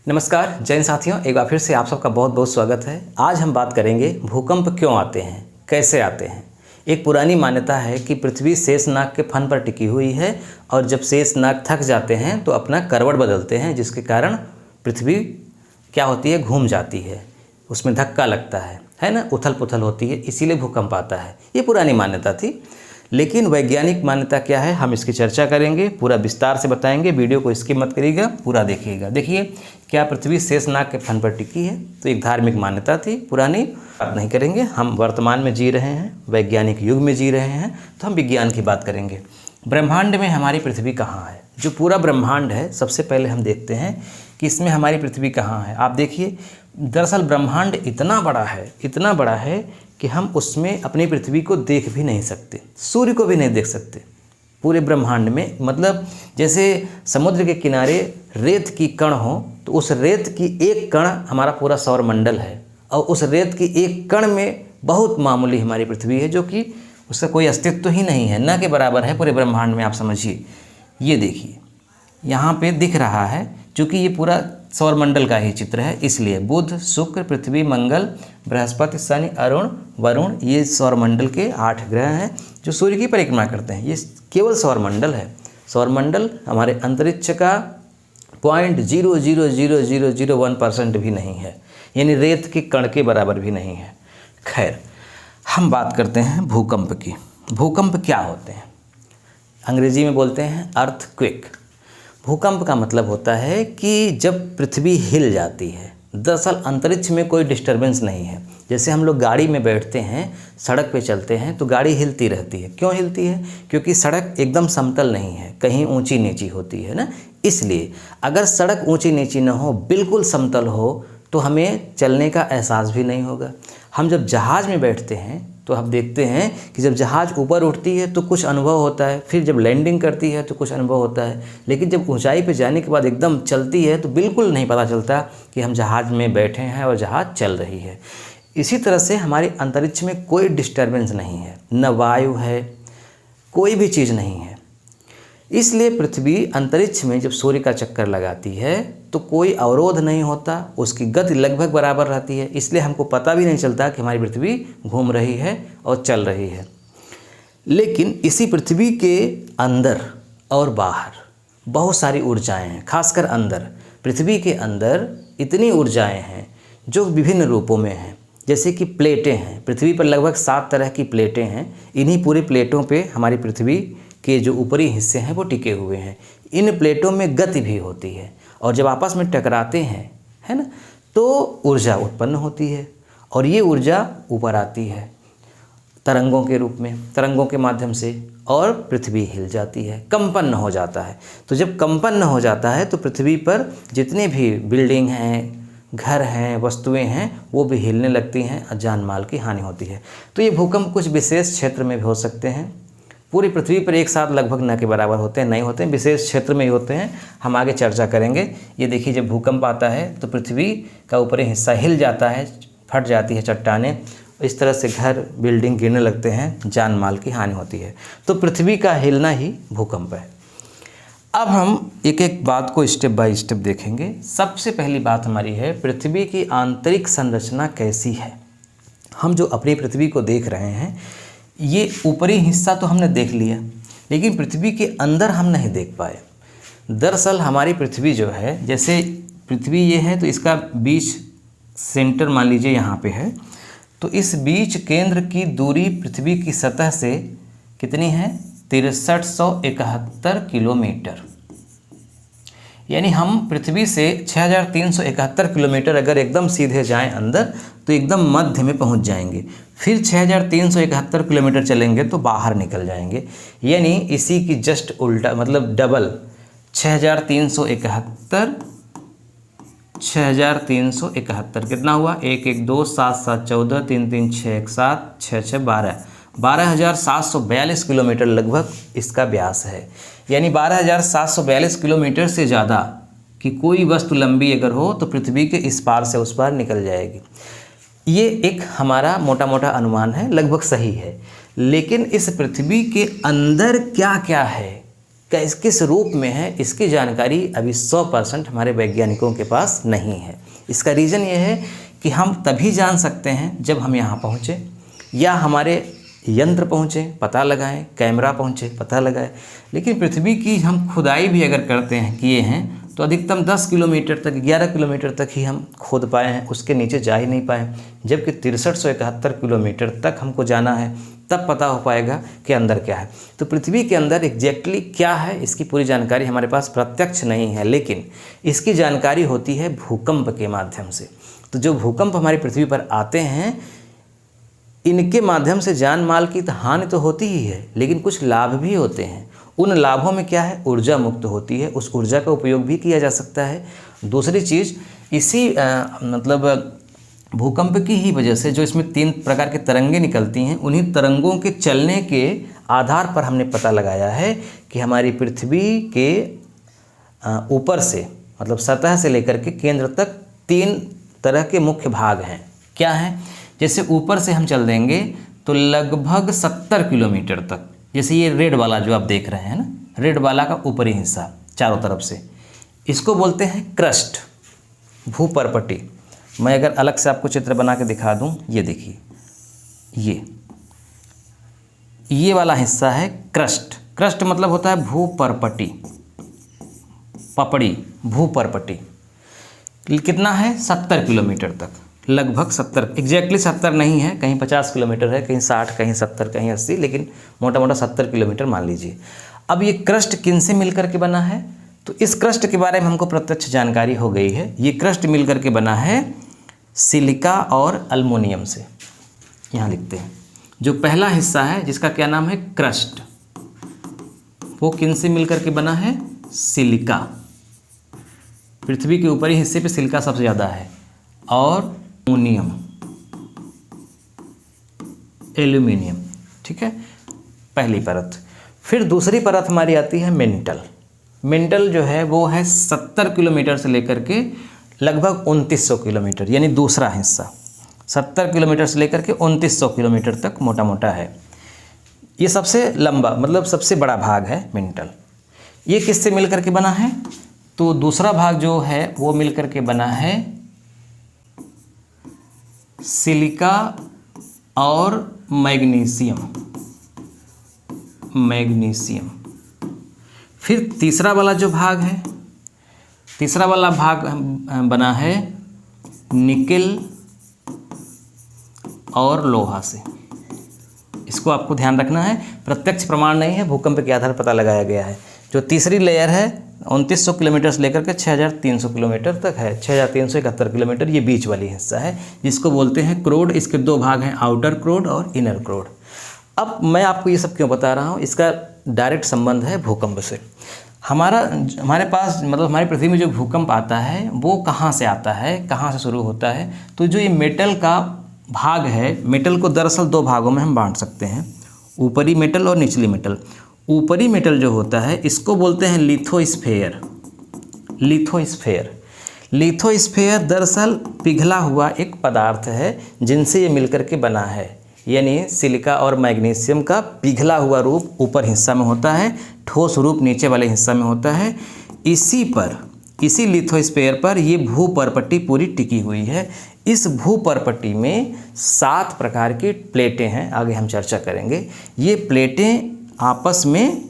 नमस्कार जैन साथियों, एक बार फिर से आप सबका बहुत बहुत स्वागत है। आज हम बात करेंगे भूकंप क्यों आते हैं, कैसे आते हैं। एक पुरानी मान्यता है कि पृथ्वी शेषनाग के फन पर टिकी हुई है और जब शेषनाग थक जाते हैं तो अपना करवट बदलते हैं, जिसके कारण पृथ्वी क्या होती है, घूम जाती है, उसमें धक्का लगता है ना, उथल पुथल होती है, इसीलिए भूकंप आता है। ये पुरानी मान्यता थी, लेकिन वैज्ञानिक मान्यता क्या है हम इसकी चर्चा करेंगे, पूरा विस्तार से बताएंगे। वीडियो को स्किप मत करिएगा, पूरा देखिएगा। देखिए, क्या पृथ्वी शेषनाग के फन पर टिकी है? तो एक धार्मिक मान्यता थी पुरानी, बात नहीं करेंगे। हम वर्तमान में जी रहे हैं, वैज्ञानिक युग में जी रहे हैं, तो हम विज्ञान की बात करेंगे। ब्रह्मांड में हमारी पृथ्वी कहाँ है? जो पूरा ब्रह्मांड है, सबसे पहले हम देखते हैं कि इसमें हमारी पृथ्वी कहाँ है। आप देखिए, दरअसल ब्रह्मांड इतना बड़ा है कि हम उसमें अपनी पृथ्वी को देख भी नहीं सकते, सूर्य को भी नहीं देख सकते पूरे ब्रह्मांड में। मतलब जैसे समुद्र के किनारे रेत की कण हो, तो उस रेत की एक कण हमारा पूरा सौरमंडल है, और उस रेत की एक कण में बहुत मामूली हमारी पृथ्वी है, जो कि उसका कोई अस्तित्व ही नहीं है, न के बराबर है पूरे ब्रह्मांड में। आप समझिए, ये देखिए यहाँ पे दिख रहा है, क्योंकि ये पूरा सौरमंडल का ही चित्र है, इसलिए बुध, शुक्र, पृथ्वी, मंगल, बृहस्पति, शनि, अरुण, वरुण, ये सौरमंडल के 8 ग्रह हैं जो सूर्य की परिक्रमा करते हैं। ये केवल सौरमंडल है। सौरमंडल हमारे अंतरिक्ष का 0.00001% भी नहीं है, यानी रेत के कण के बराबर भी नहीं है। खैर, हम बात करते हैं भूकंप की। भूकंप क्या होते हैं? अंग्रेजी में बोलते हैं अर्थक्वेक। भूकंप का मतलब होता है कि जब पृथ्वी हिल जाती है। दरअसल अंतरिक्ष में कोई डिस्टर्बेंस नहीं है। जैसे हम लोग गाड़ी में बैठते हैं, सड़क पे चलते हैं, तो गाड़ी हिलती रहती है। क्यों हिलती है? क्योंकि सड़क एकदम समतल नहीं है, कहीं ऊंची नीची होती है ना। इसलिए अगर सड़क ऊंची नीची ना हो, बिल्कुल समतल हो, तो हमें चलने का एहसास भी नहीं होगा। हम जब जहाज़ में बैठते हैं तो हम देखते हैं कि जब जहाज़ ऊपर उठती है तो कुछ अनुभव होता है, फिर जब लैंडिंग करती है तो कुछ अनुभव होता है, लेकिन जब ऊंचाई पे जाने के बाद एकदम चलती है तो बिल्कुल नहीं पता चलता कि हम जहाज़ में बैठे हैं और जहाज़ चल रही है। इसी तरह से हमारे अंतरिक्ष में कोई डिस्टर्बेंस नहीं है, न वायु है, कोई भी चीज़ नहीं है। इसलिए पृथ्वी अंतरिक्ष में जब सूर्य का चक्कर लगाती है तो कोई अवरोध नहीं होता, उसकी गति लगभग बराबर रहती है। इसलिए हमको पता भी नहीं चलता कि हमारी पृथ्वी घूम रही है और चल रही है। लेकिन इसी पृथ्वी के अंदर और बाहर बहुत सारी ऊर्जाएं हैं, खासकर अंदर। पृथ्वी के अंदर इतनी ऊर्जाएं हैं जो विभिन्न रूपों में हैं। जैसे कि प्लेटें हैं, पृथ्वी पर लगभग 7 तरह की प्लेटें हैं। इन्हीं पूरी प्लेटों पे हमारी पृथ्वी के जो ऊपरी हिस्से हैं वो टिके हुए हैं। इन प्लेटों में गति भी होती है, और जब आपस में टकराते हैं, है ना, तो ऊर्जा उत्पन्न होती है, और ये ऊर्जा ऊपर आती है तरंगों के रूप में, तरंगों के माध्यम से, और पृथ्वी हिल जाती है, कंपन हो जाता है। तो जब कंपन हो जाता है तो पृथ्वी पर जितने भी बिल्डिंग हैं, घर हैं, वस्तुएं हैं, वो भी हिलने लगती हैं और जान माल की हानि होती है। तो ये भूकंप कुछ विशेष क्षेत्र में भी हो सकते हैं, पूरी पृथ्वी पर एक साथ लगभग न के बराबर होते हैं, नहीं होते हैं, विशेष क्षेत्र में ही होते हैं। हम आगे चर्चा करेंगे। ये देखिए, जब भूकंप आता है तो पृथ्वी का ऊपरी हिस्सा हिल जाता है, फट जाती है चट्टानें, इस तरह से घर, बिल्डिंग गिरने लगते हैं, जान माल की हानि होती है। तो पृथ्वी का हिलना ही भूकंप है। अब हम एक एक बात को स्टेप बाय स्टेप देखेंगे। सबसे पहली बात हमारी है, पृथ्वी की आंतरिक संरचना कैसी है। हम जो अपनी पृथ्वी को देख रहे हैं, ये ऊपरी हिस्सा तो हमने देख लिया, लेकिन पृथ्वी के अंदर हम नहीं देख पाए। दरअसल हमारी पृथ्वी जो है, जैसे पृथ्वी ये है तो इसका बीच सेंटर मान लीजिए यहाँ पे है, तो इस बीच केंद्र की दूरी पृथ्वी की सतह से कितनी है? 6371 किलोमीटर। यानी हम पृथ्वी से 6371 किलोमीटर अगर एकदम सीधे जाएं अंदर तो एकदम मध्य में पहुंच जाएंगे। फिर 6371 किलोमीटर चलेंगे तो बाहर निकल जाएंगे। यानी इसी की जस्ट उल्टा, मतलब डबल, 6371 कितना हुआ? 1 1 2 7 7 14 3 3 6 1 7 6 6 12 12,742 किलोमीटर लगभग इसका व्यास है। यानी 12,742 किलोमीटर से ज़्यादा कि कोई वस्तु लंबी अगर हो तो पृथ्वी के इस पार से उस पार निकल जाएगी। ये एक हमारा मोटा मोटा अनुमान है, लगभग सही है। लेकिन इस पृथ्वी के अंदर क्या क्या है किस रूप में है, इसकी जानकारी अभी 100% हमारे वैज्ञानिकों के पास नहीं है। इसका रीज़न ये है कि हम तभी जान सकते हैं जब हम यहाँ पहुँचे, या हमारे यंत्र पहुँचे पता लगाएं, कैमरा पहुँचे पता लगाएं। लेकिन पृथ्वी की हम खुदाई भी अगर करते हैं, किए हैं, तो अधिकतम 10 किलोमीटर तक, 11 किलोमीटर तक ही हम खोद पाए हैं, उसके नीचे जा ही नहीं पाए। जबकि 6371 किलोमीटर तक हमको जाना है, तब पता हो पाएगा कि अंदर क्या है। तो पृथ्वी के अंदर एग्जैक्टली क्या है, इसकी पूरी जानकारी हमारे पास प्रत्यक्ष नहीं है, लेकिन इसकी जानकारी होती है भूकंप के माध्यम से। तो जो भूकंप हमारी पृथ्वी पर आते हैं, इनके माध्यम से जान माल की हानि तो होती ही है, लेकिन कुछ लाभ भी होते हैं। उन लाभों में क्या है, ऊर्जा मुक्त होती है, उस ऊर्जा का उपयोग भी किया जा सकता है। दूसरी चीज़, इसी मतलब भूकंप की ही वजह से जो इसमें 3 प्रकार की तरंगें निकलती हैं, उन्हीं तरंगों के चलने के आधार पर हमने पता लगाया है कि हमारी पृथ्वी के ऊपर से, मतलब सतह से लेकर के केंद्र तक 3 तरह के मुख्य भाग हैं। क्या हैं? जैसे ऊपर से हम चल देंगे तो लगभग 70 किलोमीटर तक, जैसे ये रेड वाला जो आप देख रहे हैं ना, रेड वाला का ऊपरी हिस्सा चारों तरफ से, इसको बोलते हैं क्रस्ट, भूपर्पटी। मैं अगर अलग से आपको चित्र बना के दिखा दूं, ये देखिए, ये वाला हिस्सा है क्रस्ट। क्रस्ट मतलब होता है भूपर्पटी, पपड़ी, भूपर्पटी। कितना है? 70 किलोमीटर तक, लगभग 70, एग्जैक्टली 70 नहीं है, कहीं 50 किलोमीटर है, कहीं 60, कहीं 70, कहीं 80, लेकिन मोटा मोटा 70 किलोमीटर मान लीजिए। अब ये क्रस्ट किन से मिलकर के बना है? तो इस क्रस्ट के बारे में हमको प्रत्यक्ष जानकारी हो गई है। ये क्रस्ट मिलकर के बना है सिलिका और अल्मोनियम से। यहाँ लिखते हैं, जो पहला हिस्सा है जिसका क्या नाम है, क्रस्ट, वो किन से मिलकर के बना है? सिलिका। पृथ्वी के ऊपरी हिस्से पे सिलिका सबसे ज़्यादा है, और एल्यूमिनियम, ठीक है, पहली परत। फिर दूसरी परत हमारी आती है मेंटल। मेंटल जो है वो है 70 किलोमीटर से लेकर के लगभग 2900 किलोमीटर, यानी दूसरा हिस्सा 70 किलोमीटर से लेकर के 2900 किलोमीटर तक मोटा मोटा है। ये सबसे लंबा, मतलब सबसे बड़ा भाग है मेंटल। ये किससे मिलकर के बना है? तो दूसरा भाग जो है वो मिलकर के बना है सिलिका और मैग्नीशियम। फिर तीसरा वाला जो भाग है, तीसरा वाला भाग बना है निकेल और लोहा से। इसको आपको ध्यान रखना है, प्रत्यक्ष प्रमाण नहीं है, भूकंप के आधार पर पता लगाया गया है। जो तीसरी लेयर है 2900 किलोमीटर से लेकर के 6300 किलोमीटर तक है, 6371 किलोमीटर, ये बीच वाली हिस्सा है जिसको बोलते हैं क्रोड। इसके 2 भाग हैं, आउटर क्रोड और इनर क्रोड। अब मैं आपको ये सब क्यों बता रहा हूँ, इसका डायरेक्ट संबंध है भूकंप से। हमारे पास, मतलब हमारी पृथ्वी में जो भूकंप आता है वो कहाँ से आता है, कहाँ से शुरू होता है? तो जो ये मेटल का भाग है, मेटल को दरअसल 2 भागों में हम बांट सकते हैं, ऊपरी मेटल और निचली मेटल। ऊपरी मेटल जो होता है इसको बोलते हैं लिथोस्फेयर। लिथोस्फेयर दरअसल पिघला हुआ एक पदार्थ है जिनसे ये मिलकर के बना है, यानी सिलिका और मैग्नीशियम का पिघला हुआ रूप ऊपर हिस्सा में होता है, ठोस रूप नीचे वाले हिस्सा में होता है। इसी लिथोस्फेयर पर ये भूपर्पटी पूरी टिकी हुई है। इस भूपर्पटी में 7 प्रकार की प्लेटें हैं, आगे हम चर्चा करेंगे। ये प्लेटें आपस में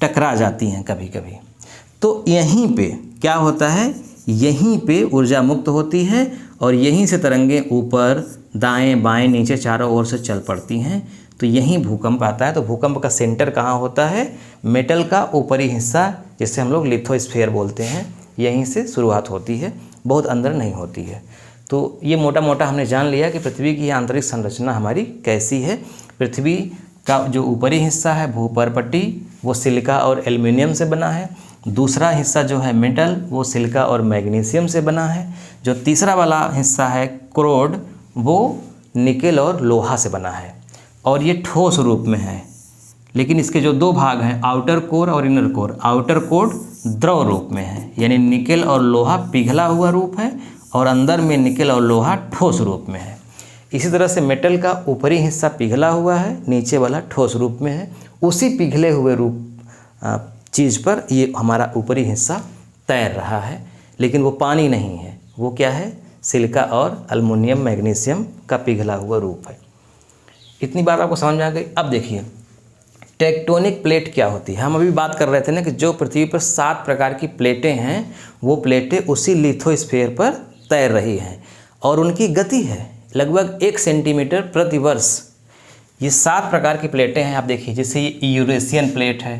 टकरा जाती हैं कभी कभी, तो यहीं पे क्या होता है, यहीं पे ऊर्जा मुक्त होती है और यहीं से तरंगें ऊपर दाएं बाएं नीचे चारों ओर से चल पड़ती हैं, तो यहीं भूकंप आता है। तो भूकंप का सेंटर कहाँ होता है? मेटल का ऊपरी हिस्सा, जिसे हम लोग लिथोस्फेयर बोलते हैं, यहीं से शुरुआत होती है, बहुत अंदर नहीं होती है। तो ये मोटा मोटा हमने जान लिया कि पृथ्वी की आंतरिक संरचना हमारी कैसी है। पृथ्वी का जो ऊपरी हिस्सा है भूपर्पटी, वो सिलिका और एल्युमिनियम से बना है। दूसरा हिस्सा जो है मेटल, वो सिलिका और मैग्नीशियम से बना है। जो तीसरा वाला हिस्सा है क्रोड, वो निकेल और लोहा से बना है और ये ठोस रूप में है। लेकिन इसके जो 2 भाग हैं, आउटर कोर और इनर कोर, आउटर कोर द्रव रूप में है, यानी निकेल और लोहा पिघला हुआ रूप है और अंदर में निकेल और लोहा ठोस रूप में है। इसी तरह से मेटल का ऊपरी हिस्सा पिघला हुआ है, नीचे वाला ठोस रूप में है। उसी पिघले हुए रूप चीज़ पर ये हमारा ऊपरी हिस्सा तैर रहा है, लेकिन वो पानी नहीं है, वो क्या है, सिलिका और एल्युमिनियम मैग्नीशियम का पिघला हुआ रूप है। इतनी बात आपको समझ में आ गई। अब देखिए टेक्टोनिक प्लेट क्या होती है। हम अभी बात कर रहे थे ना कि जो पृथ्वी पर 7 प्रकार की प्लेटें हैं वो प्लेटें उसी लिथोस्फीयर पर तैर रही हैं और उनकी गति है लगभग 1 सेंटीमीटर प्रति वर्ष। ये 7 प्रकार की प्लेटें हैं। आप देखिए जैसे ये यूरेशियन प्लेट है,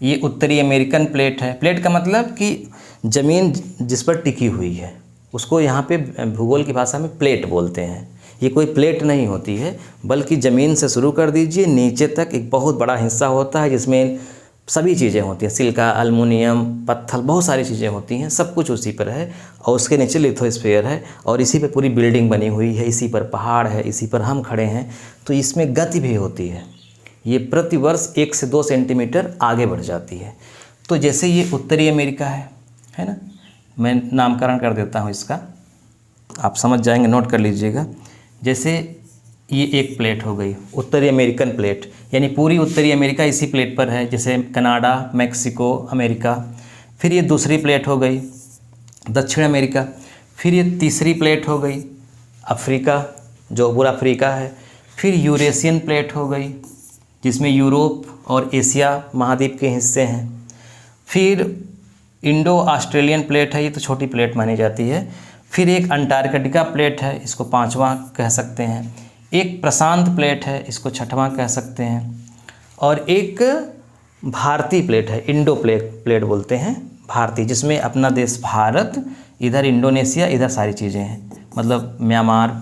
ये उत्तरी अमेरिकन प्लेट है। प्लेट का मतलब कि ज़मीन जिस पर टिकी हुई है उसको यहाँ पे भूगोल की भाषा में प्लेट बोलते हैं। ये कोई प्लेट नहीं होती है बल्कि ज़मीन से शुरू कर दीजिए नीचे तक एक बहुत बड़ा हिस्सा होता है जिसमें सभी चीज़ें होती हैं, सिलिका, एल्युमिनियम, पत्थर, बहुत सारी चीज़ें होती हैं, सब कुछ उसी पर है। और उसके नीचे लिथोस्फीयर है और इसी पर पूरी बिल्डिंग बनी हुई है, इसी पर पहाड़ है, इसी पर हम खड़े हैं। तो इसमें गति भी होती है, ये प्रति वर्ष 1 से 2 सेंटीमीटर आगे बढ़ जाती है। तो जैसे ये उत्तरी अमेरिका है ना, मैं नामकरण कर देता हूँ इसका, आप समझ जाएंगे, नोट कर लीजिएगा। जैसे ये एक प्लेट हो गई उत्तरी अमेरिकन प्लेट, यानी पूरी उत्तरी अमेरिका इसी प्लेट पर है, जैसे कनाडा, मैक्सिको, अमेरिका। फिर ये दूसरी प्लेट हो गई दक्षिण अमेरिका। फिर ये तीसरी प्लेट हो गई अफ्रीका, जो पूरा अफ्रीका है। फिर यूरेशियन प्लेट हो गई जिसमें यूरोप और एशिया महाद्वीप के हिस्से हैं। फिर इंडो ऑस्ट्रेलियन प्लेट है, ये तो छोटी प्लेट मानी जाती है। फिर एक अंटार्कटिका प्लेट है, इसको 5वां कह सकते हैं। एक प्रशांत प्लेट है, इसको 6वां कह सकते हैं। और एक भारतीय प्लेट है, इंडो प्लेट बोलते हैं, भारतीय, जिसमें अपना देश भारत, इधर इंडोनेशिया, इधर सारी चीज़ें हैं, मतलब Myanmar,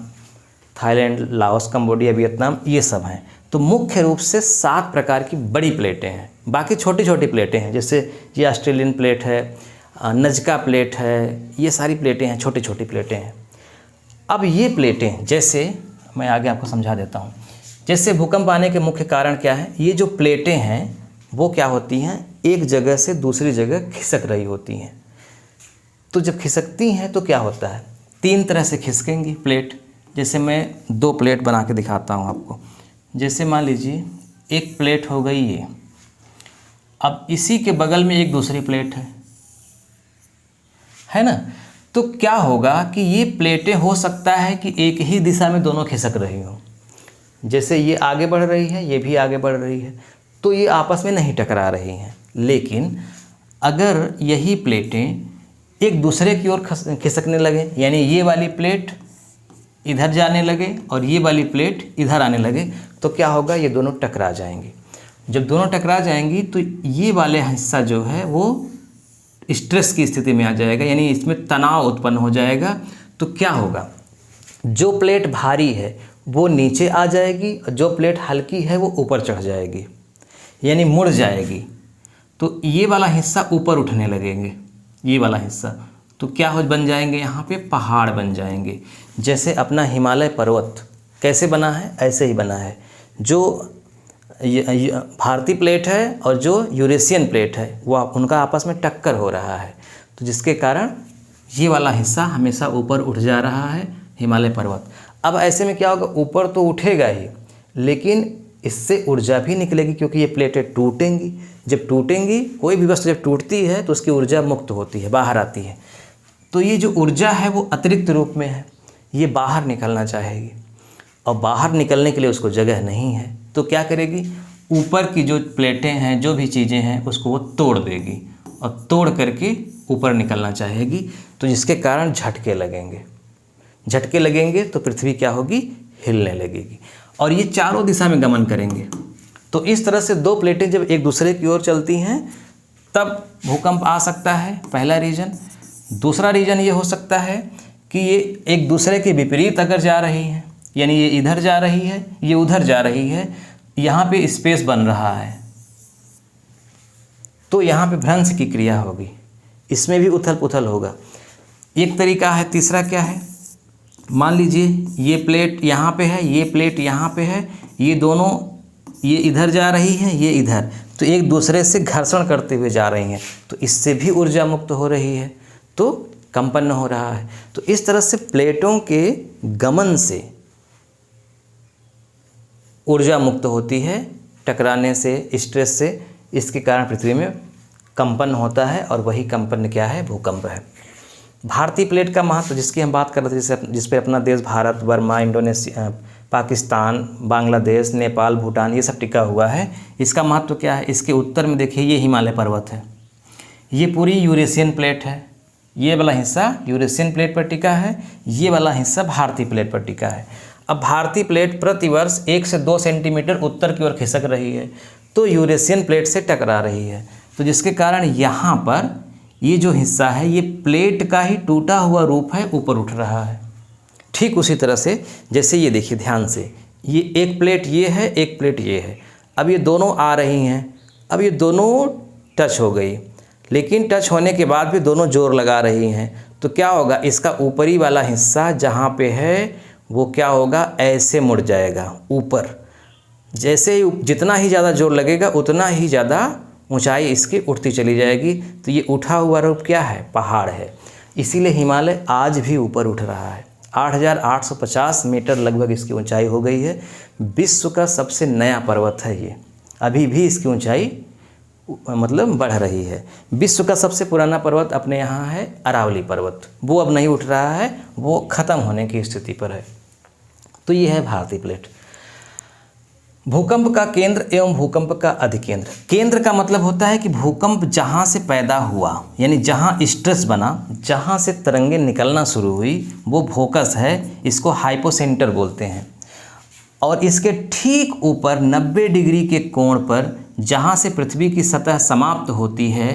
Thailand, Laos, Cambodia, Vietnam, ये सब हैं। तो मुख्य रूप से 7 प्रकार की बड़ी प्लेटें हैं, बाकी छोटी छोटी प्लेटें हैं, जैसे ये ऑस्ट्रेलियन प्लेट है, नजका प्लेट है, ये सारी प्लेटें हैं, छोटी छोटी प्लेटें हैं। अब ये प्लेटें, जैसे मैं आगे आपको समझा देता हूँ, जैसे भूकंप आने के मुख्य कारण क्या है, ये जो प्लेटें हैं वो क्या होती हैं, एक जगह से दूसरी जगह खिसक रही होती हैं। तो जब खिसकती हैं तो क्या होता है, 3 तरह से खिसकेंगी प्लेट। जैसे मैं 2 प्लेट बना के दिखाता हूँ आपको। जैसे मान लीजिए एक प्लेट हो गई ये, अब इसी के बगल में एक दूसरी प्लेट है ना। तो क्या होगा कि ये प्लेटें हो सकता है कि एक ही दिशा में दोनों खिसक रही हों। जैसे ये आगे बढ़ रही है, ये भी आगे बढ़ रही है, तो ये आपस में नहीं टकरा रही हैं। लेकिन अगर यही प्लेटें एक दूसरे की ओर खिसकने लगे, यानी ये वाली प्लेट इधर जाने लगे और ये वाली प्लेट इधर आने लगे, तो क्या होगा, ये दोनों टकरा जाएंगी। जब दोनों टकरा जाएंगी तो ये वाले हिस्सा जो है वो स्ट्रेस की स्थिति में आ जाएगा, यानी इसमें तनाव उत्पन्न हो जाएगा। तो क्या होगा, जो प्लेट भारी है वो नीचे आ जाएगी और जो प्लेट हल्की है वो ऊपर चढ़ जाएगी, यानी मुड़ जाएगी। तो ये वाला हिस्सा ऊपर उठने लगेंगे, ये वाला हिस्सा, तो क्या हो बन जाएंगे, यहाँ पे पहाड़ बन जाएंगे। जैसे अपना हिमालय पर्वत कैसे बना है, ऐसे ही बना है। जो भारतीय प्लेट है और जो यूरेशियन प्लेट है वो उनका आपस में टक्कर हो रहा है, तो जिसके कारण ये वाला हिस्सा हमेशा ऊपर उठ जा रहा है, हिमालय पर्वत। अब ऐसे में क्या होगा, ऊपर तो उठेगा ही, लेकिन इससे ऊर्जा भी निकलेगी, क्योंकि ये प्लेटें टूटेंगी। जब टूटेंगी, कोई भी वस्तु जब टूटती है तो उसकी ऊर्जा मुक्त होती है, बाहर आती है। तो ये जो ऊर्जा है वो अतिरिक्त रूप में है, ये बाहर निकलना चाहेगी और बाहर निकलने के लिए उसको जगह नहीं है। तो क्या करेगी, ऊपर की जो प्लेटें हैं, जो भी चीज़ें हैं, उसको वो तोड़ देगी और तोड़ करके ऊपर निकलना चाहेगी। तो जिसके कारण झटके लगेंगे, झटके लगेंगे तो पृथ्वी क्या होगी, हिलने लगेगी और ये चारों दिशा में गमन करेंगे। तो इस तरह से 2 प्लेटें जब एक दूसरे की ओर चलती हैं तब भूकंप आ सकता है, पहला रीज़न। दूसरा रीज़न ये हो सकता है कि ये एक दूसरे के विपरीत अगर जा रही हैं, यानी ये इधर जा रही है, ये उधर जा रही है, यहाँ पे स्पेस बन रहा है, तो यहाँ पे भ्रंश की क्रिया होगी, इसमें भी उथल पुथल होगा। एक तरीका है। तीसरा क्या है, मान लीजिए ये प्लेट यहाँ पे है, ये प्लेट यहाँ पे है, ये दोनों, ये इधर जा रही है, ये इधर, तो एक दूसरे से घर्षण करते हुए जा रही हैं, तो इससे भी ऊर्जा मुक्त हो रही है, तो कंपन हो रहा है। तो इस तरह से प्लेटों के गमन से ऊर्जा मुक्त होती है, टकराने से, स्ट्रेस से। इसके कारण पृथ्वी में कंपन होता है और वही कंपन क्या है, भूकंप है। भारतीय प्लेट का महत्व जिसकी हम बात कर रहे थे, जिस पे अपना देश भारत, बर्मा, इंडोनेशिया, पाकिस्तान, बांग्लादेश, नेपाल, भूटान ये सब टिका हुआ है। इसका महत्व क्या है, इसके उत्तर में देखिए ये हिमालय पर्वत है, ये पूरी यूरेशियन प्लेट है, ये वाला हिस्सा यूरेशियन प्लेट पर टिका है, ये वाला हिस्सा भारतीय प्लेट पर टिका है। अब भारतीय प्लेट प्रतिवर्ष 1 से 2 सेंटीमीटर उत्तर की ओर खिसक रही है, तो यूरेशियन प्लेट से टकरा रही है, तो जिसके कारण यहाँ पर ये जो हिस्सा है ये प्लेट का ही टूटा हुआ रूप है, ऊपर उठ रहा है। ठीक उसी तरह से जैसे ये देखिए ध्यान से, ये एक प्लेट ये है, एक प्लेट ये है, अब ये दोनों आ रही हैं, अब ये दोनों टच हो गई, लेकिन टच होने के बाद भी दोनों जोर लगा रही हैं, तो क्या होगा, इसका ऊपरी वाला हिस्सा जहाँ पे है वो क्या होगा, ऐसे मुड़ जाएगा ऊपर। जैसे जितना ही ज़्यादा जोर लगेगा उतना ही ज़्यादा ऊंचाई इसकी उठती चली जाएगी। तो ये उठा हुआ रूप क्या है, पहाड़ है। इसीलिए हिमालय आज भी ऊपर उठ रहा है। 8,850 मीटर लगभग इसकी ऊंचाई हो गई है। विश्व का सबसे नया पर्वत है ये, अभी भी इसकी ऊंचाई मतलब बढ़ रही है। विश्व का सबसे पुराना पर्वत अपने यहाँ है अरावली पर्वत, वो अब नहीं उठ रहा है, वो ख़त्म होने की स्थिति पर है। तो ये है भारतीय प्लेट। भूकंप का केंद्र एवं भूकंप का अधिकेंद्र। केंद्र का मतलब होता है कि भूकंप जहाँ से पैदा हुआ, यानी जहाँ स्ट्रेस बना, जहाँ से तरंगें निकलना शुरू हुई, वो फोकस है, इसको हाइपोसेंटर बोलते हैं। और इसके ठीक ऊपर 90 डिग्री के कोण पर जहाँ से पृथ्वी की सतह समाप्त होती है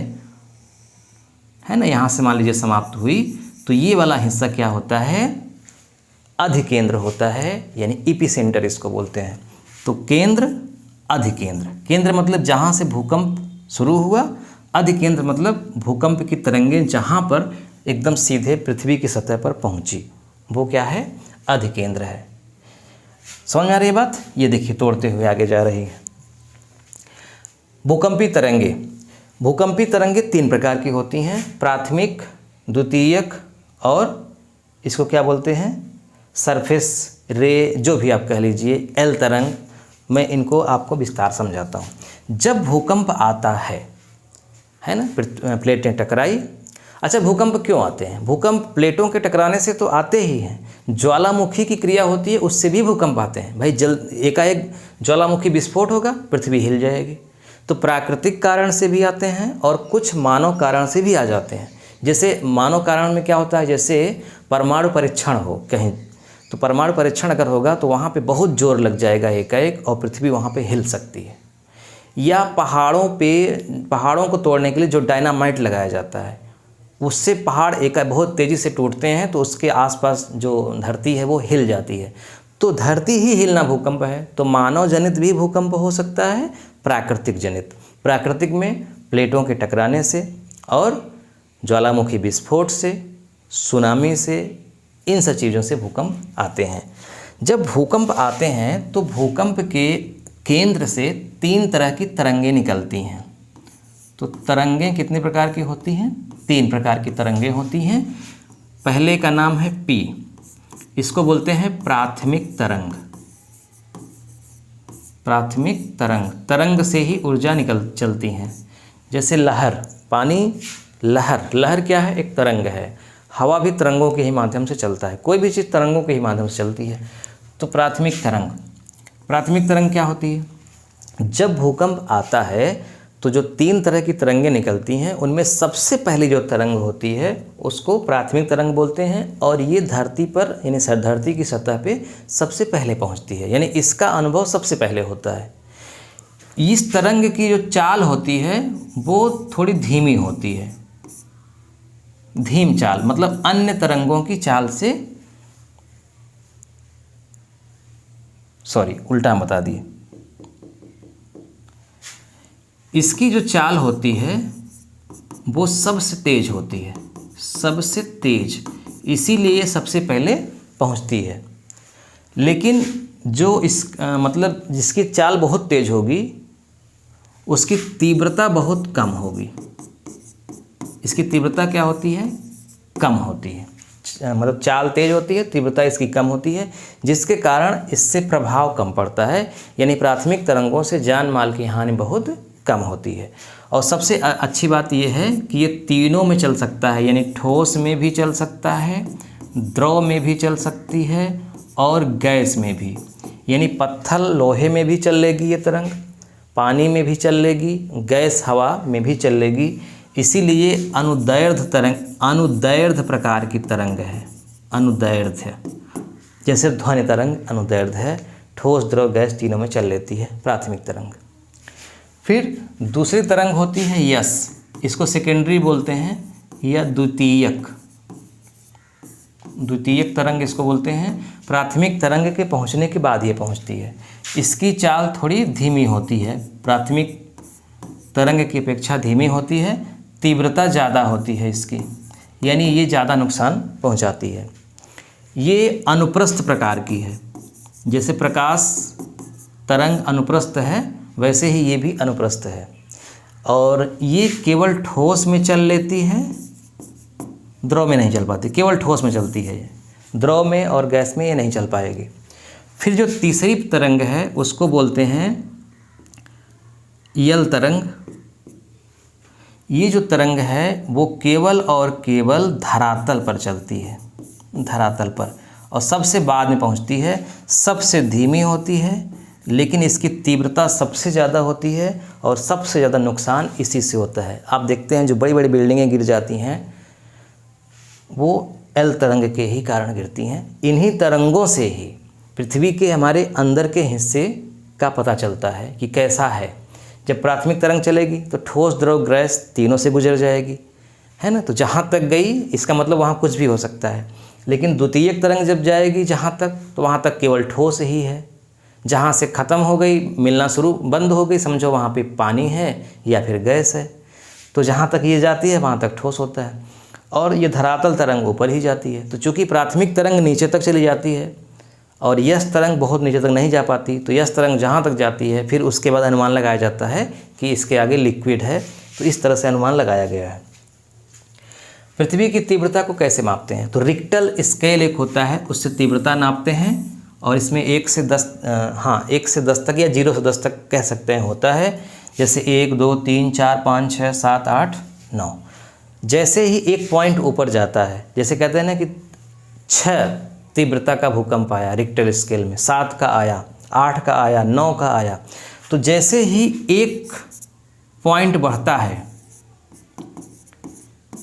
ना, यहाँ से मान लीजिए समाप्त हुई, तो ये वाला हिस्सा क्या होता है, अधिकेंद्र होता है, यानी एपिसेंटर इसको बोलते हैं। तो केंद्र, अधिकेंद्र। केंद्र मतलब जहाँ से भूकंप शुरू हुआ, अधिकेंद्र मतलब भूकंप की तरंगें जहाँ पर एकदम सीधे पृथ्वी की सतह पर पहुँची, वो क्या है, अधिकेंद्र है। समझ में आ रही है बात? ये देखिए तोड़ते हुए आगे जा रही है। भूकंपी तरंगे। भूकंपी तरंगे 3 प्रकार की होती हैं, प्राथमिक, द्वितीयक और इसको क्या बोलते हैं, सरफेस रे, जो भी आप कह लीजिए, एल तरंग। मैं इनको आपको विस्तार समझाता हूँ। जब भूकंप आता है ना, प्लेटें टकराई। अच्छा, भूकंप क्यों आते हैं? भूकंप प्लेटों के टकराने से तो आते ही हैं, ज्वालामुखी की क्रिया होती है, उससे भी भूकंप आते हैं। भाई एकाएक ज्वालामुखी विस्फोट होगा, पृथ्वी हिल जाएगी। तो प्राकृतिक कारण से भी आते हैं और कुछ मानव कारण से भी आ जाते हैं। जैसे मानव कारण में क्या होता है, जैसे परमाणु परीक्षण हो कहीं, तो परमाणु परीक्षण अगर होगा तो वहाँ पे बहुत जोर लग जाएगा एकाएक और पृथ्वी वहाँ पे हिल सकती है। या पहाड़ों को तोड़ने के लिए जो डायनामाइट लगाया जाता है, उससे पहाड़ बहुत तेज़ी से टूटते हैं, तो उसके आसपास जो धरती है वो हिल जाती है। तो धरती ही हिलना भूकंप है। तो मानव जनित भी भूकंप हो सकता है, प्राकृतिक जनित। प्राकृतिक में प्लेटों के टकराने से और ज्वालामुखी विस्फोट से, सुनामी से, इन सब चीज़ों से भूकंप आते हैं। जब भूकंप आते हैं तो भूकंप के केंद्र से 3 तरह की तरंगें निकलती हैं। तो तरंगें कितने प्रकार की होती हैं? 3 प्रकार की तरंगें होती हैं। पहले का नाम है पी, इसको बोलते हैं प्राथमिक तरंग। प्राथमिक तरंग, तरंग से ही ऊर्जा चलती हैं। जैसे लहर, पानी लहर क्या है, एक तरंग है। हवा भी तरंगों के ही माध्यम से चलता है, कोई भी चीज़ तरंगों के ही माध्यम से चलती है। तो प्राथमिक तरंग क्या होती है? जब भूकंप आता है तो जो 3 तरह की तरंगें निकलती हैं, उनमें सबसे पहली जो तरंग होती है उसको प्राथमिक तरंग बोलते हैं। और ये धरती पर, यानी धरती की सतह पे सबसे पहले पहुंचती है, यानी इसका अनुभव सबसे पहले होता है। इस तरंग की जो चाल होती है वो थोड़ी धीमी होती है। धीम चाल मतलब अन्य तरंगों की चाल से, उल्टा बता दिए। इसकी जो चाल होती है वो सबसे तेज होती है, सबसे तेज, इसीलिए ये सबसे पहले पहुंचती है। लेकिन जो मतलब जिसकी चाल बहुत तेज होगी उसकी तीव्रता बहुत कम होगी। इसकी तीव्रता क्या होती है? कम होती है। मतलब चाल तेज होती है, तीव्रता इसकी कम होती है, जिसके कारण इससे प्रभाव कम पड़ता है। यानी प्राथमिक तरंगों से जान माल की हानि बहुत कम होती है। और सबसे अच्छी बात ये है कि ये तीनों में चल सकता है, यानी ठोस में भी चल सकता है, द्रव में भी चल सकती है और गैस में भी। यानी पत्थर लोहे में भी चल लेगी ये तरंग, पानी में भी चल लेगी, गैस हवा में भी चल लेगी। इसीलिए अनुदैर्ध्य तरंग अनुदैर्ध्य प्रकार की तरंग है। अनुदैर्ध्य जैसे ध्वनि तरंग अनुदैर्ध्य है, ठोस द्रव गैस तीनों में चल लेती है प्राथमिक तरंग। फिर दूसरी तरंग होती है यस, इसको सेकेंडरी बोलते हैं या द्वितीयक। द्वितीयक तरंग इसको बोलते हैं। प्राथमिक तरंग के पहुंचने के बाद ये पहुंचती है। इसकी चाल थोड़ी धीमी होती है, प्राथमिक तरंग की अपेक्षा धीमी होती है, तीव्रता ज़्यादा होती है इसकी, यानी ये ज़्यादा नुकसान पहुंचाती है। ये अनुप्रस्थ प्रकार की है। जैसे प्रकाश तरंग अनुप्रस्थ है, वैसे ही ये भी अनुप्रस्थ है। और ये केवल ठोस में चल लेती है, द्रव में नहीं चल पाती, केवल ठोस में चलती है। ये द्रव में और गैस में ये नहीं चल पाएगी। फिर जो तीसरी तरंग है उसको बोलते हैं यल तरंग। ये जो तरंग है वो केवल और केवल धरातल पर चलती है, धरातल पर, और सबसे बाद में पहुंचती है। सबसे धीमी होती है, लेकिन इसकी तीव्रता सबसे ज़्यादा होती है और सबसे ज़्यादा नुकसान इसी से होता है। आप देखते हैं जो बड़ी बड़ी बिल्डिंगें गिर जाती हैं वो एल तरंग के ही कारण गिरती हैं। इन्हीं तरंगों से ही पृथ्वी के हमारे अंदर के हिस्से का पता चलता है कि कैसा है। जब प्राथमिक तरंग चलेगी तो ठोस द्रव गैस तीनों से गुजर जाएगी, है ना, तो जहाँ तक गई इसका मतलब वहाँ कुछ भी हो सकता है। लेकिन द्वितीयक तरंग जब जाएगी जहाँ तक, तो वहाँ तक केवल ठोस ही है। जहाँ से ख़त्म हो गई, मिलना शुरू बंद हो गई, समझो वहाँ पे पानी है या फिर गैस है। तो जहाँ तक ये जाती है वहाँ तक ठोस होता है, और ये धरातल तरंग ऊपर ही जाती है। तो चूँकि प्राथमिक तरंग नीचे तक चली जाती है और यस तरंग बहुत नीचे तक नहीं जा पाती, तो यस तरंग जहाँ तक जाती है फिर उसके बाद अनुमान लगाया जाता है कि इसके आगे लिक्विड है। तो इस तरह से अनुमान लगाया गया है। पृथ्वी की तीव्रता को कैसे मापते हैं? तो रिक्टर स्केल एक होता है, उससे तीव्रता नापते हैं, और इसमें 1 से 10 तक या 0 से 10 तक कह सकते हैं होता है। जैसे 1 2 3 4 5 6 7 8 9। जैसे ही एक पॉइंट ऊपर जाता है, जैसे कहते हैं ना कि 6 तीव्रता का भूकंप आया रिक्टर स्केल में, 7 का आया, 8 का आया, 9 का आया, तो जैसे ही एक पॉइंट बढ़ता है,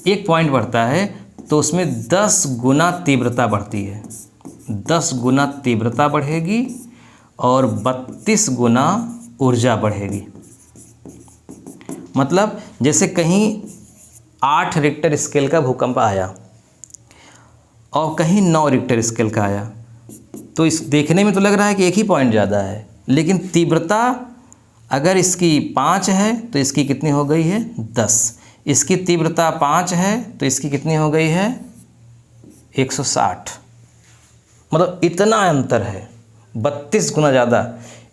एक पॉइंट बढ़ता है तो उसमें 10 गुना तीव्रता बढ़ती है। 10 गुना तीव्रता बढ़ेगी और 32 गुना ऊर्जा बढ़ेगी। मतलब जैसे कहीं 8 रिक्टर स्केल का भूकंप आया और कहीं 9 रिक्टर स्केल का आया, तो इस देखने में तो लग रहा है कि एक ही पॉइंट ज़्यादा है, लेकिन तीव्रता अगर इसकी 5 है तो इसकी कितनी हो गई है? 10। इसकी तीव्रता 5 है तो इसकी कितनी हो गई है? 160। मतलब इतना अंतर है, 32 गुना ज़्यादा।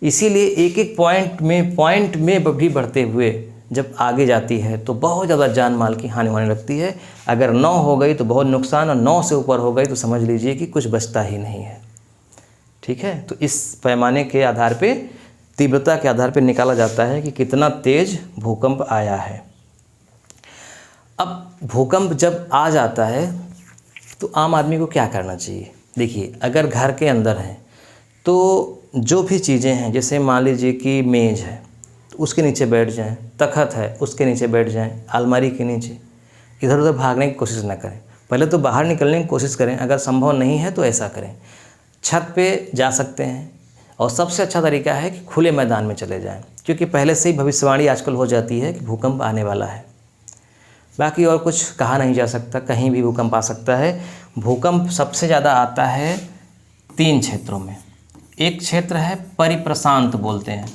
इसीलिए एक एक पॉइंट में भी बढ़ते हुए जब आगे जाती है तो बहुत ज़्यादा जान माल की हानि होने लगती है। अगर 9 हो गई तो बहुत नुकसान, और 9 से ऊपर हो गई तो समझ लीजिए कि कुछ बचता ही नहीं है। ठीक है, तो इस पैमाने के आधार पे, तीव्रता के आधार पे निकाला जाता है कि कितना तेज भूकंप आया है। अब भूकंप जब आ जाता है तो आम आदमी को क्या करना चाहिए? देखिए, अगर घर के अंदर हैं तो जो भी चीज़ें हैं, जैसे मान लीजिए कि मेज़ है तो उसके नीचे बैठ जाएं, तख़्त है उसके नीचे बैठ जाएं, अलमारी के नीचे, इधर उधर भागने की कोशिश ना करें। पहले तो बाहर निकलने की कोशिश करें, अगर संभव नहीं है तो ऐसा करें। छत पे जा सकते हैं, और सबसे अच्छा तरीका है कि खुले मैदान में चले जाएं, क्योंकि पहले से ही भविष्यवाणी आजकल हो जाती है कि भूकंप आने वाला है। बाकी और कुछ कहा नहीं जा सकता, कहीं भी भूकंप आ सकता है। भूकंप सबसे ज़्यादा आता है 3 क्षेत्रों में। एक क्षेत्र है परिप्रशांत बोलते हैं,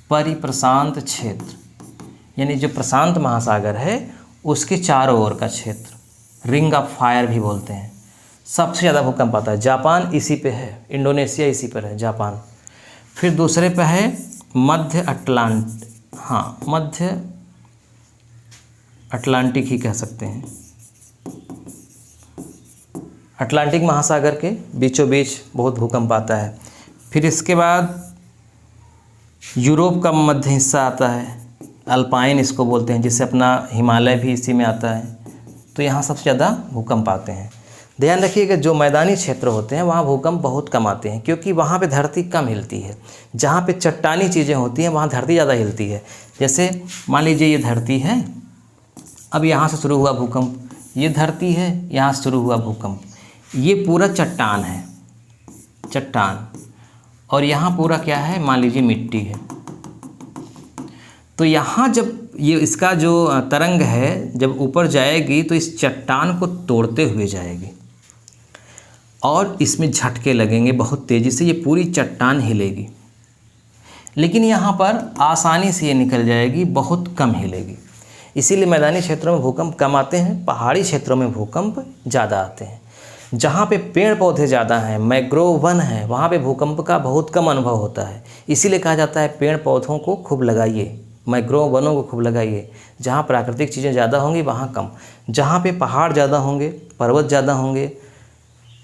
परिप्रशांत क्षेत्र, यानी जो प्रशांत महासागर है उसके चारों ओर का क्षेत्र, रिंग ऑफ फायर भी बोलते हैं। सबसे ज़्यादा भूकंप आता है। जापान इसी पे है, इंडोनेशिया इसी पर है, जापान। फिर दूसरे पे है मध्य अटलांटिक ही कह सकते हैं, अटलांटिक महासागर के बीचों बीच बहुत भूकंप आता है। फिर इसके बाद यूरोप का मध्य हिस्सा आता है, अल्पाइन इसको बोलते हैं, जिससे अपना हिमालय भी इसी में आता है। तो यहाँ सबसे ज़्यादा भूकंप आते हैं। ध्यान रखिएगा, जो मैदानी क्षेत्र होते हैं वहाँ भूकंप बहुत कम आते हैं, क्योंकि वहाँ पे धरती कम हिलती है। जहाँ पे चट्टानी चीज़ें होती हैं वहाँ धरती ज़्यादा हिलती है। जैसे मान लीजिए ये धरती है, अब यहाँ से शुरू हुआ भूकंप, ये धरती है, यहाँ से शुरू हुआ भूकंप, ये पूरा चट्टान है, चट्टान, और यहाँ पूरा क्या है, मान लीजिए मिट्टी है। तो यहाँ जब ये इसका जो तरंग है जब ऊपर जाएगी तो इस चट्टान को तोड़ते हुए जाएगी और इसमें झटके लगेंगे बहुत तेज़ी से, ये पूरी चट्टान हिलेगी। लेकिन यहाँ पर आसानी से ये निकल जाएगी, बहुत कम हिलेगी। इसीलिए मैदानी क्षेत्रों में भूकंप कम आते हैं, पहाड़ी क्षेत्रों में भूकंप ज़्यादा आते हैं। जहाँ पे पेड़ पौधे ज़्यादा हैं, मैंग्रोव वन है, वहाँ पे भूकंप का बहुत कम अनुभव होता है। इसीलिए कहा जाता है पेड़ पौधों को खूब लगाइए, मैंग्रोव वनों को खूब लगाइए। जहाँ प्राकृतिक चीज़ें ज़्यादा होंगी वहाँ कम, जहाँ पे पहाड़ ज़्यादा होंगे, पर्वत ज़्यादा होंगे,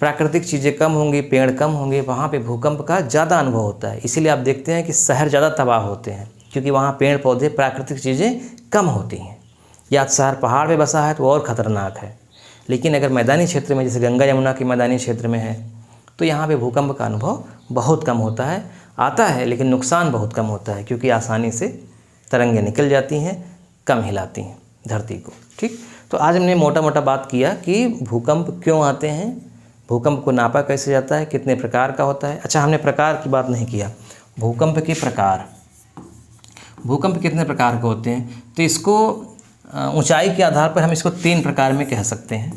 प्राकृतिक चीज़ें कम होंगी, पेड़ कम होंगे, वहाँ पे भूकंप का ज़्यादा अनुभव होता है। इसीलिए आप देखते हैं कि शहर ज़्यादा तबाह होते हैं, क्योंकि वहाँ पेड़ पौधे प्राकृतिक चीज़ें कम होती हैं। या शहर पहाड़ पे बसा है तो और ख़तरनाक है। लेकिन अगर मैदानी क्षेत्र में, जैसे गंगा यमुना के मैदानी क्षेत्र में है, तो यहाँ पे भूकंप का अनुभव बहुत कम होता है। आता है लेकिन नुकसान बहुत कम होता है, क्योंकि आसानी से तरंगें निकल जाती हैं, कम हिलाती हैं धरती को। ठीक, तो आज हमने मोटा मोटा बात किया कि भूकंप क्यों आते हैं, भूकंप को नापा कैसे जाता है, कितने प्रकार का होता है। अच्छा, हमने प्रकार की बात नहीं किया, भूकंप के प्रकार, भूकंप कितने प्रकार के होते हैं। तो इसको ऊंचाई के आधार पर हम इसको 3 प्रकार में कह सकते हैं,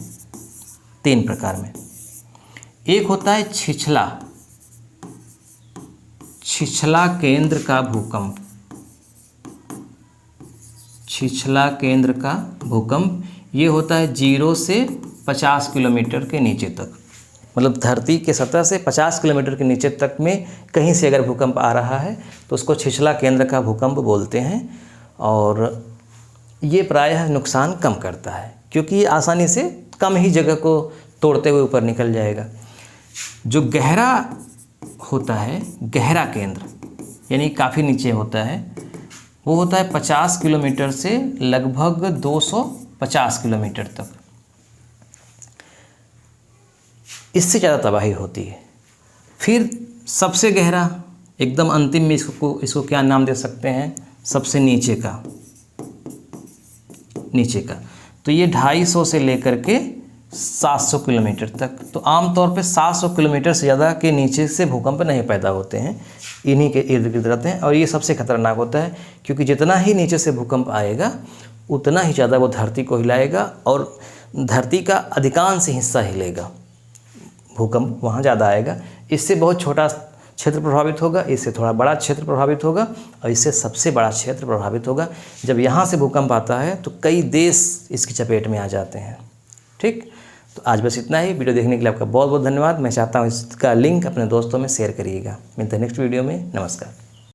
3 प्रकार में। एक होता है छिछला, छिछला केंद्र का भूकंप, छिछला केंद्र का भूकंप। ये होता है 0 से 50 किलोमीटर के नीचे तक, मतलब धरती के सतह से 50 किलोमीटर के नीचे तक में कहीं से अगर भूकंप आ रहा है तो उसको छिछला केंद्र का भूकंप बोलते हैं। और ये प्रायः नुकसान कम करता है, क्योंकि ये आसानी से कम ही जगह को तोड़ते हुए ऊपर निकल जाएगा। जो गहरा होता है, गहरा केंद्र यानी काफ़ी नीचे होता है, वो होता है 50 किलोमीटर से लगभग 250 किलोमीटर तक। इससे ज़्यादा तबाही होती है। फिर सबसे गहरा, एकदम अंतिम में इसको क्या नाम दे सकते हैं, सबसे नीचे का, नीचे का। तो ये 250 से लेकर के 700 किलोमीटर तक। तो आमतौर पे 700 किलोमीटर से ज़्यादा के नीचे से भूकंप नहीं पैदा होते हैं, इन्हीं के इर्द गिर्द रहते हैं। और ये सबसे खतरनाक होता है, क्योंकि जितना ही नीचे से भूकंप आएगा उतना ही ज़्यादा वो धरती को हिलाएगा और धरती का अधिकांश हिस्सा हिलेगा, भूकंप वहाँ ज़्यादा आएगा। इससे बहुत छोटा क्षेत्र प्रभावित होगा, इससे थोड़ा बड़ा क्षेत्र प्रभावित होगा और इससे सबसे बड़ा क्षेत्र प्रभावित होगा। जब यहाँ से भूकंप आता है तो कई देश इसकी चपेट में आ जाते हैं। ठीक, तो आज बस इतना ही। वीडियो देखने के लिए आपका बहुत बहुत धन्यवाद। मैं चाहता हूँ इसका लिंक अपने दोस्तों में शेयर करिएगा। मिलते हैं नेक्स्ट वीडियो में। नमस्कार।